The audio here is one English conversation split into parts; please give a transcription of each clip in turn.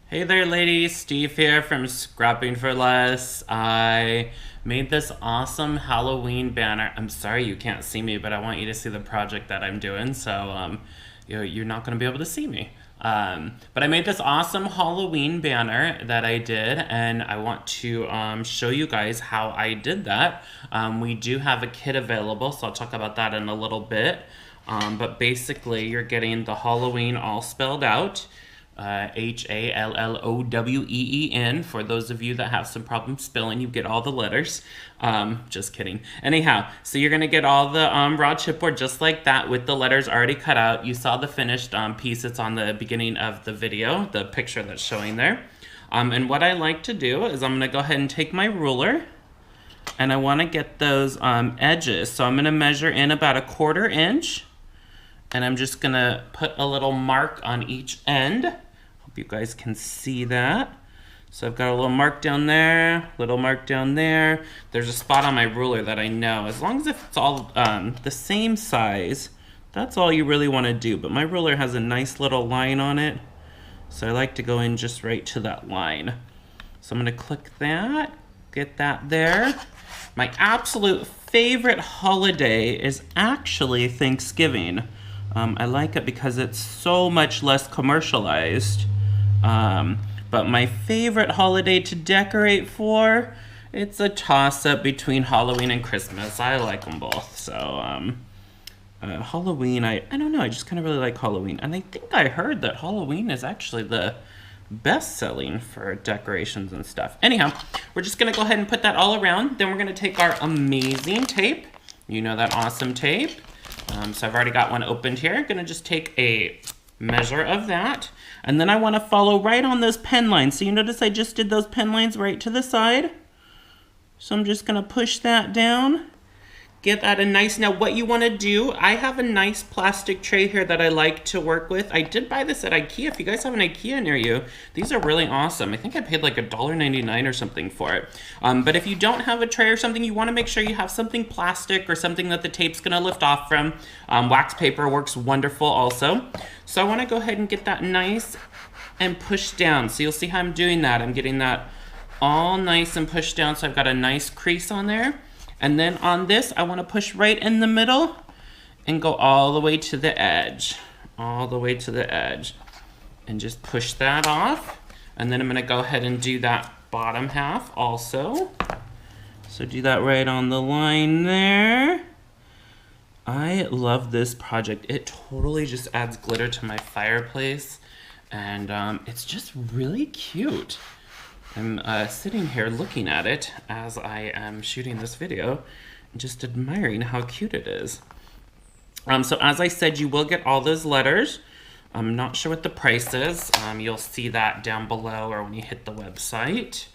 Hey there ladies, Steve here from Scrapping for Less. I made this awesome Halloween banner. I'm sorry you can't see me, but I want you to see the project that I'm doing, so you're not going to be able to see me. But I made this awesome Halloween banner that I did, and I want to show you guys how I did that. We do have a kit available, so I'll talk about that in a little bit. But basically, you're getting the Halloween all spelled out. Halloween. For those of you that have some problems spelling, you get all the letters. Just kidding. Anyhow, so you're going to get all the raw chipboard just like that with the letters already cut out. You saw the finished piece. It's on the beginning of the video, the picture that's showing there. And what I like to do is I'm going to go ahead and take my ruler, and I want to get those edges. So I'm going to measure in about 1/4 inch, and I'm just going to put a little mark on each end. Hope you guys can see that. So I've got a little mark down there, little mark down there. There's a spot on my ruler that I know. As long as if it's all the same size, that's all you really want to do. But my ruler has a nice little line on it, so I like to go in just right to that line. So I'm going to click that, get that there. My absolute favorite holiday is actually Thanksgiving. I like it because it's so much less commercialized. But my favorite holiday to decorate for, it's a toss-up between Halloween and Christmas. I like them both. So Halloween, I don't know, I just kind of really like Halloween. And I think I heard that Halloween is actually the best-selling for decorations and stuff. Anyhow, we're just going to go ahead and put that all around. Then we're going to take our amazing tape. You know that awesome tape. So I've already got one opened here. I'm going to just take a measure of that. And then I want to follow right on those pen lines. So you notice I just did those pen lines right to the side. So I'm just going to push that down. Get that a nice, now what you want to do, I have a nice plastic tray here that I like to work with. I did buy this at IKEA. If you guys have an IKEA near you, these are really awesome. I think I paid like $1.99 or something for it. But if you don't have a tray or something, you want to make sure you have something plastic or something that the tape's going to lift off from. Wax paper works wonderful also. So I want to go ahead and get that nice and push down. So you'll see how I'm doing that. I'm getting that all nice and pushed down, so I've got a nice crease on there. And then on this, I want to push right in the middle and go all the way to the edge. All the way to the edge. And just push that off. And then I'm going to go ahead and do that bottom half also. So do that right on the line there. I love this project. It totally just adds glitter to my fireplace. And it's just really cute. I'm sitting here looking at it as I am shooting this video, just admiring how cute it is. So as I said, you will get all those letters. I'm not sure what the price is. You'll see that down below or when you hit the website.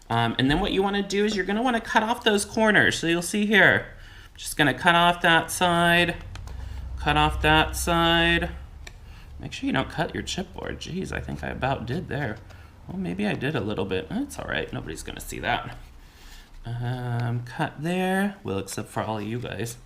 And then what you want to do is you're going to want to cut off ththose corners. So you'll see here, just going to cut off that side, cut off that side. Make sure you don't cut your chipboard. Jeez, I think I about did there. Well, maybe I did a little bit. That's all right. Nobody's going to see that. Cut there. Well, except for all of you guys.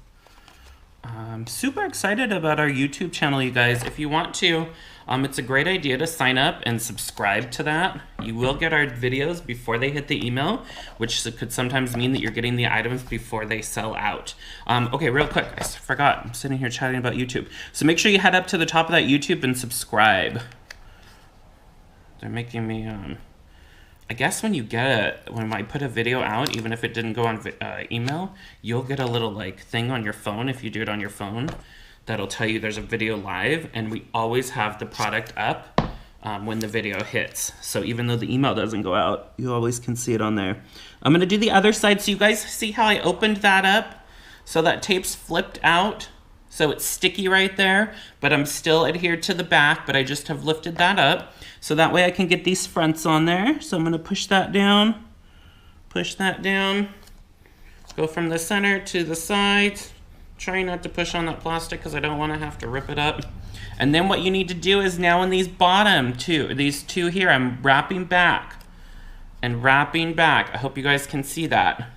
I'm super excited about our YouTube channel, you guys. If you want to, it's a great idea to sign up and subscribe to that. You will get our videos before they hit the email, which could sometimes mean that you're getting the items before they sell out. Okay, real quick. I forgot. I'm sitting here chatting about YouTube. So make sure you head up to the top of that YouTube and subscribe. They're making me, I guess when I put a video out, even if it didn't go on email, you'll get a little like thing on your phone if you do it on your phone that'll tell you there's a video live, and we always have the product up when the video hits. So even though the email doesn't go out, you always can see it on there. I'm going to do the other side so you guys see how I opened that up so that tape's flipped out. So it's sticky right there, but I'm still adhered to the back, but I just have lifted that up. So that way I can get these fronts on there. So I'm going to push that down, go from the center to the sides. Try not to push on that plastic because I don't want to have to rip it up. And then what you need to do is now in these bottom two, these two here, I'm wrapping back and wrapping back. I hope you guys can see that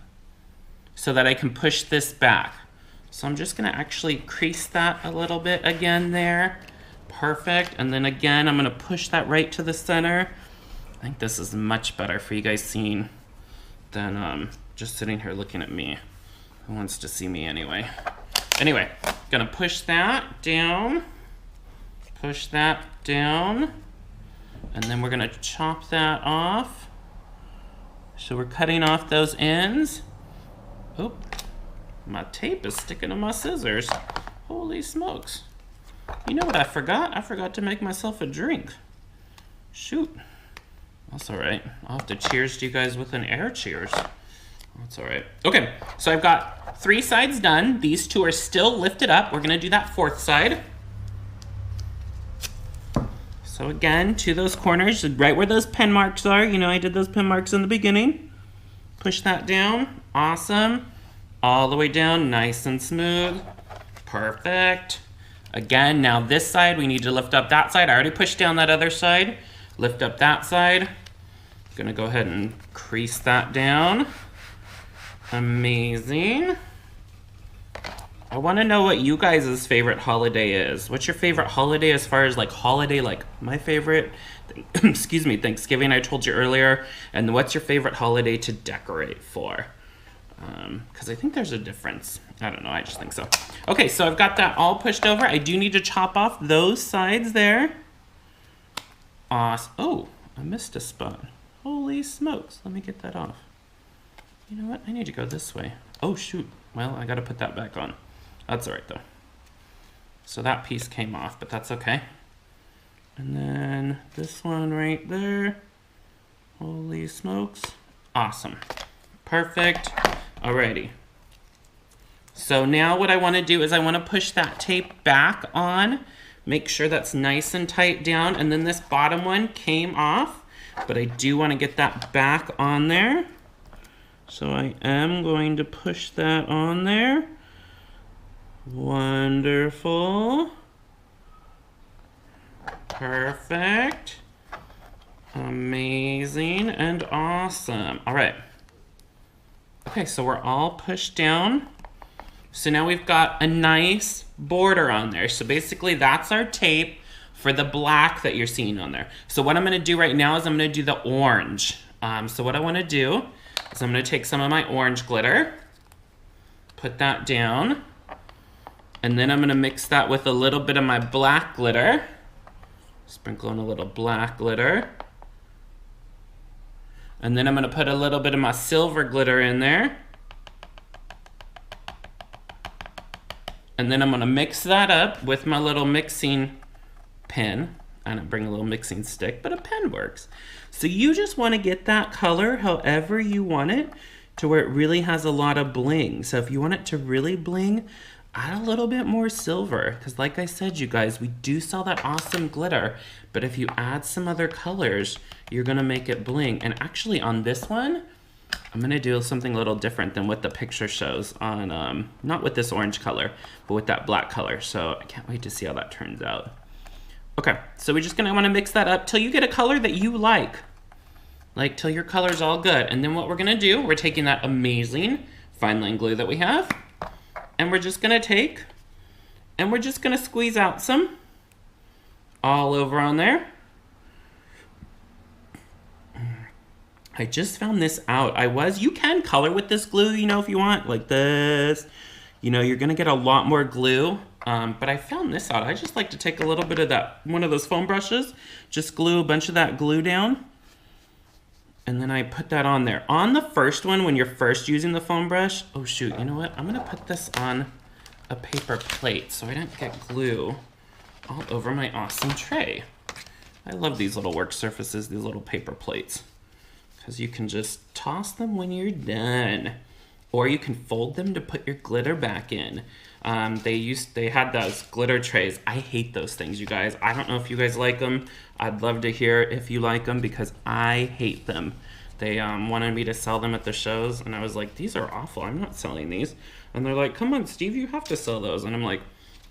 so that I can push this back. So I'm just going to actually crease that a little bit again there. Perfect. And then again, I'm going to push that right to the center. think this is much better for you guys seeing than just sitting here looking at me. Who wants to see me anyway? Anyway, gonna push that down, push that down, and then we're gonna chop that off. So we're cutting off those ends. Oop, my tape is sticking to my scissors. Holy smokes. You know what I forgot? I forgot to make myself a drink. Shoot. That's all right. I'll have to cheers to you guys with an air cheers. That's all right. Okay, so I've got 3 sides done. These 2 are still lifted up. We're gonna do that 4th side. So again, to those corners, right where those pen marks are. You know, I did those pen marks in the beginning. Push that down. Awesome. All the way down, nice and smooth. Perfect. Again, now this side, we need to lift up that side. I already pushed down that other side. Lift up that side. Gonna go ahead and crease that down. Amazing. I want to know what you guys' favorite holiday is. What's your favorite holiday as far as like holiday, like my favorite, excuse me, Thanksgiving I told you earlier. And what's your favorite holiday to decorate for? Because I think there's a difference. I don't know, I just think so. Okay, so I've got that all pushed over. I do need to chop off those sides there. Awesome. Oh, I missed a spot. Holy smokes, let me get that off. You know what, I need to go this way. Oh shoot, well, I gotta put that back on. That's all right though. So that piece came off, but that's okay. And then this one right there. Holy smokes. Awesome. Perfect. Alrighty. So now what I want to do is I want to push that tape back on. Make sure that's nice and tight down. And then this bottom one came off, but I do want to get that back on there. So I am going to push that on there. Wonderful. Perfect. Amazing and awesome. All right. Okay, so we're all pushed down. So now we've got a nice border on there. So basically that's our tape for the black that you're seeing on there. So what I'm gonna do right now is I'm gonna do the orange. So what I wanna do is I'm gonna take some of my orange glitter, put that down, and then I'm gonna mix that with a little bit of my black glitter. Sprinkle in a little black glitter. And then I'm gonna put a little bit of my silver glitter in there. And then I'm gonna mix that up with my little mixing pen. I don't bring a little mixing stick, but a pen works. So you just wanna get that color however you want it to where it really has a lot of bling. So if you want it to really bling, add a little bit more silver. Because like I said, you guys, we do sell that awesome glitter, but if you add some other colors, you're gonna make it bling. And actually on this one, I'm gonna do something a little different than what the picture shows on, not with this orange color, but with that black color. So I can't wait to see how that turns out. Okay, so we're just gonna wanna mix that up till you get a color that you like till your color's all good. And then what we're gonna do, we're taking that amazing fine line glue that we have, and we're just gonna take, and we're just gonna squeeze out some all over on there. I just found this out. You can color with this glue, you know, if you want, like this. You know, you're gonna get a lot more glue, but I found this out. I just like to take a little bit of that, one of those foam brushes, just glue a bunch of that glue down, and then I put that on there. On the first one, when you're first using the foam brush, oh shoot, you know what? I'm gonna put this on a paper plate so I don't get glue all over my awesome tray. I love these little work surfaces, these little paper plates, because you can just toss them when you're done. Or you can fold them to put your glitter back in. They had those glitter trays. I hate those things, you guys. I don't know if you guys like them. I'd love to hear if you like them because I hate them. They wanted me to sell them at the shows, and I was like, these are awful. I'm not selling these. And they're like, come on, Steve, you have to sell those. And I'm like,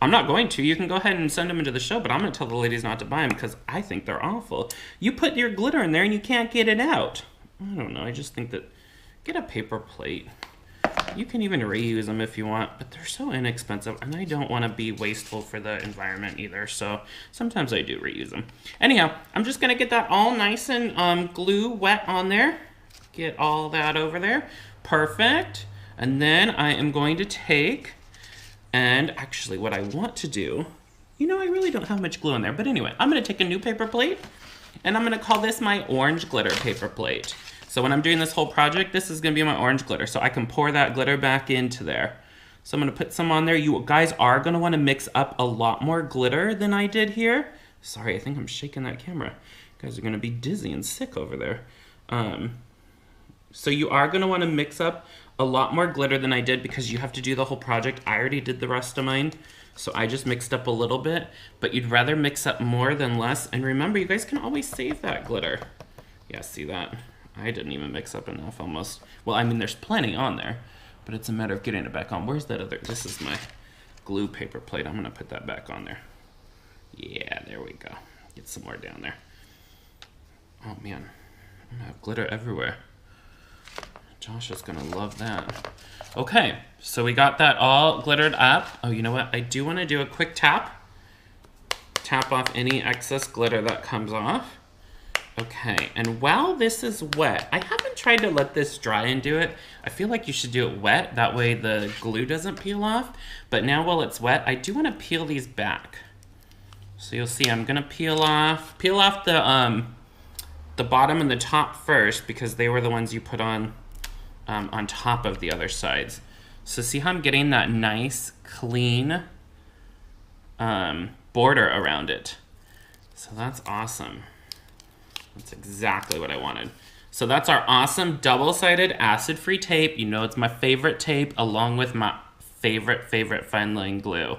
I'm not going to. You can go ahead and send them into the show, but I'm going to tell the ladies not to buy them because I think they're awful. You put your glitter in there and you can't get it out. I don't know. I just think that, get a paper plate. You can even reuse them if you want, but they're so inexpensive, and I don't want to be wasteful for the environment either, so sometimes I do reuse them. Anyhow, I'm just going to get that all nice and glue wet on there. Get all that over there. Perfect. And then I am going to take, and actually what I want to do, you know, I really don't have much glue in there, but anyway, I'm going to take a new paper plate, and I'm going to call this my orange glitter paper plate. So when I'm doing this whole project, this is gonna be my orange glitter. So I can pour that glitter back into there. So I'm gonna put some on there. You guys are gonna wanna mix up a lot more glitter than I did here. Sorry, I think I'm shaking that camera. You guys are gonna be dizzy and sick over there. So you are gonna wanna mix up a lot more glitter than I did because you have to do the whole project. I already did the rest of mine. So I just mixed up a little bit, but you'd rather mix up more than less. And remember, you guys can always save that glitter. Yeah, see that? I didn't even mix up enough almost. Well, I mean, there's plenty on there, but it's a matter of getting it back on. Where's that other? This is my glue paper plate. I'm gonna put that back on there. Yeah, there we go. Get some more down there. Oh man, I'm gonna have glitter everywhere. Josh is gonna love that. Okay, so we got that all glittered up. Oh, you know what? I do wanna do a quick tap. Tap off any excess glitter that comes off. Okay, and while this is wet, I haven't tried to let this dry and do it. I feel like you should do it wet, that way the glue doesn't peel off. But now while it's wet, I do want to peel these back. So you'll see I'm gonna peel off the bottom and the top first because they were the ones you put on top of the other sides. So see how I'm getting that nice, clean border around it. So that's awesome. That's exactly what I wanted. So that's our awesome double-sided acid-free tape. You know it's my favorite tape along with my favorite fine line glue.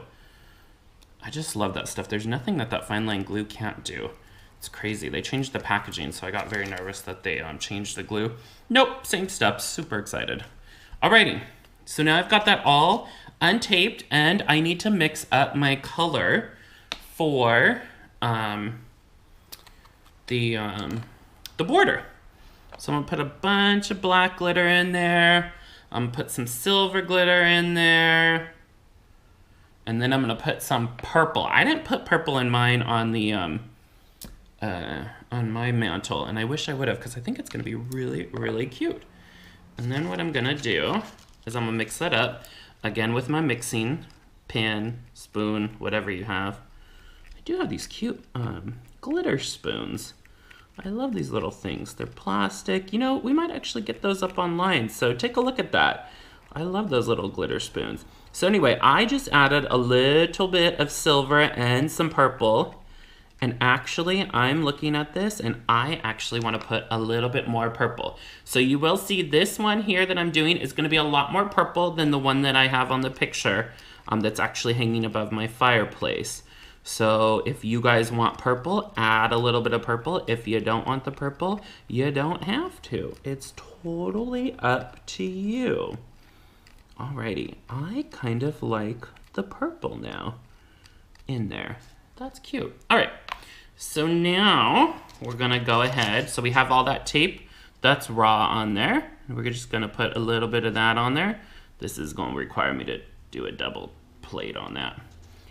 I just love that stuff. There's nothing that fine line glue can't do. It's crazy. They changed the packaging, so I got very nervous that they changed the glue. Nope, same stuff. Super excited. Alrighty, so now I've got that all untaped, and I need to mix up my color for the border. So I'm gonna put a bunch of black glitter in there. I'm gonna put some silver glitter in there. And then I'm gonna put some purple. I didn't put purple in mine on the on my mantle, and I wish I would have because I think it's gonna be really cute. And then what I'm gonna do is I'm gonna mix that up again with my mixing pan, spoon, whatever you have. I do have these cute glitter spoons. I love these little things. They're plastic. You know, we might actually get those up online, so take a look at that. I love those little glitter spoons. So anyway, I just added a little bit of silver and some purple. And actually, I'm looking at this, and I actually want to put a little bit more purple. So you will see this one here that I'm doing is going to be a lot more purple than the one that I have on the picture that's actually hanging above my fireplace. So if you guys want purple, add a little bit of purple. If you don't want the purple, you don't have to. It's totally up to you. Alrighty, I kind of like the purple now in there. That's cute. All right, so now we're gonna go ahead. So we have all that tape that's raw on there. We're just gonna put a little bit of that on there. This is gonna require me to do a double plate on that.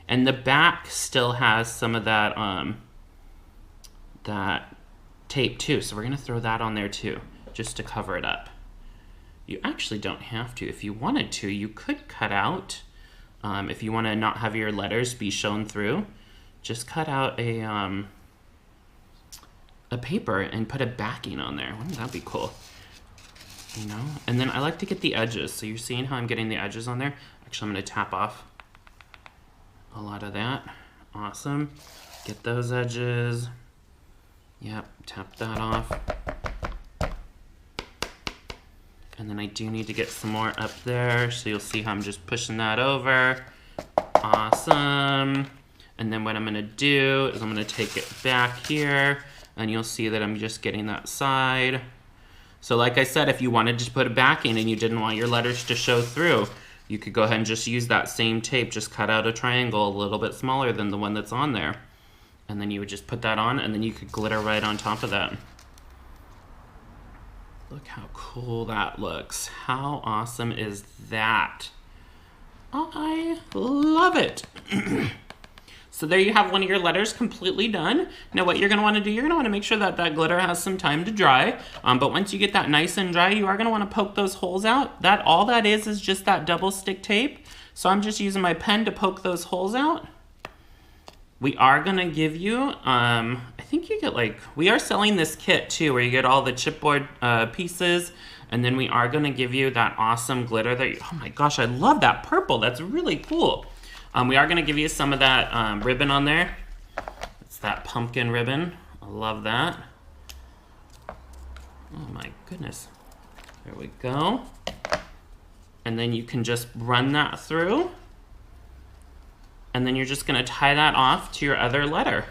And the back still has some of that that tape too. So we're gonna throw that on there too, just to cover it up. You actually don't have to. If you wanted to, you could cut out, if you wanna not have your letters be shown through, just cut out a paper and put a backing on there. Wouldn't that be cool? You know? And then I like to get the edges. So you're seeing how I'm getting the edges on there? Actually, I'm gonna tap off a lot of that. Awesome. Get those edges. Yep, tap that off. And then I do need to get some more up there. So you'll see how I'm just pushing that over. Awesome. And then what I'm gonna do is I'm gonna take it back here, and you'll see that I'm just getting that side. So like I said, if you wanted to put a backing and you didn't want your letters to show through, you could go ahead and just use that same tape, just cut out a triangle a little bit smaller than the one that's on there. And then you would just put that on, and then you could glitter right on top of that. Look how cool that looks. How awesome is that? I love it. So there you have one of your letters completely done. Now what you're gonna wanna do, you're gonna wanna make sure that that glitter has some time to dry. But once you get that nice and dry, you are gonna wanna poke those holes out. All that is just that double stick tape. So I'm just using my pen to poke those holes out. We are gonna give you, I think you get we are selling this kit too, where you get all the chipboard pieces, and then we are gonna give you that awesome glitter that oh my gosh, I love that purple, that's really cool. We are gonna give you some of that ribbon on there. It's that pumpkin ribbon, I love that. Oh my goodness, there we go. And then you can just run that through. And then you're just gonna tie that off to your other letter.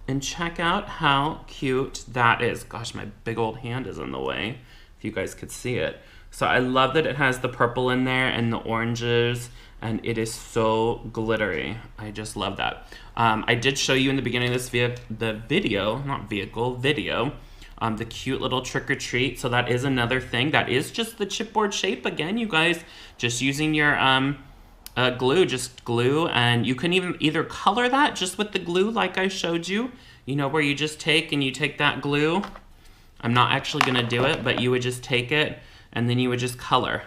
And check out how cute that is. Gosh, my big old hand is in the way, if you guys could see it. So I love that it has the purple in there and the oranges, and it is so glittery. I just love that. I did show you in the beginning of this video, the cute little trick or treat. So that is another thing. That is just the chipboard shape. Again, you guys, just using your glue, just glue, and you can even either color that just with the glue like I showed you, where you just take that glue. I'm not actually gonna do it, but you would just take it and then you would just color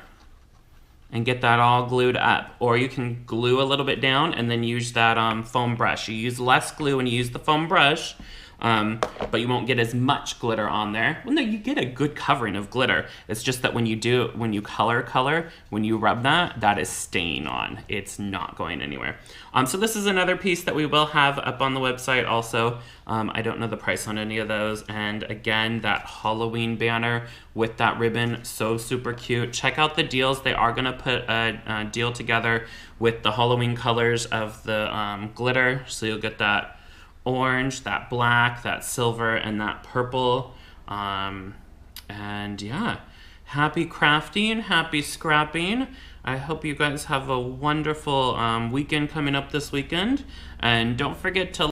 and get that all glued up. Or you can glue a little bit down and then use that foam brush. You use less glue when you use the foam brush, but you won't get as much glitter on there. Well, no, you get a good covering of glitter. It's just that when you color, when you rub that is staying on. It's not going anywhere. So this is another piece that we will have up on the website also. I don't know the price on any of those. And again, that Halloween banner with that ribbon, so super cute. Check out the deals. They are gonna put a deal together with the Halloween colors of the glitter. So you'll get that orange, that black, that silver, and that purple. And yeah, happy crafting, happy scrapping. I hope you guys have a wonderful weekend coming up this weekend. And don't forget to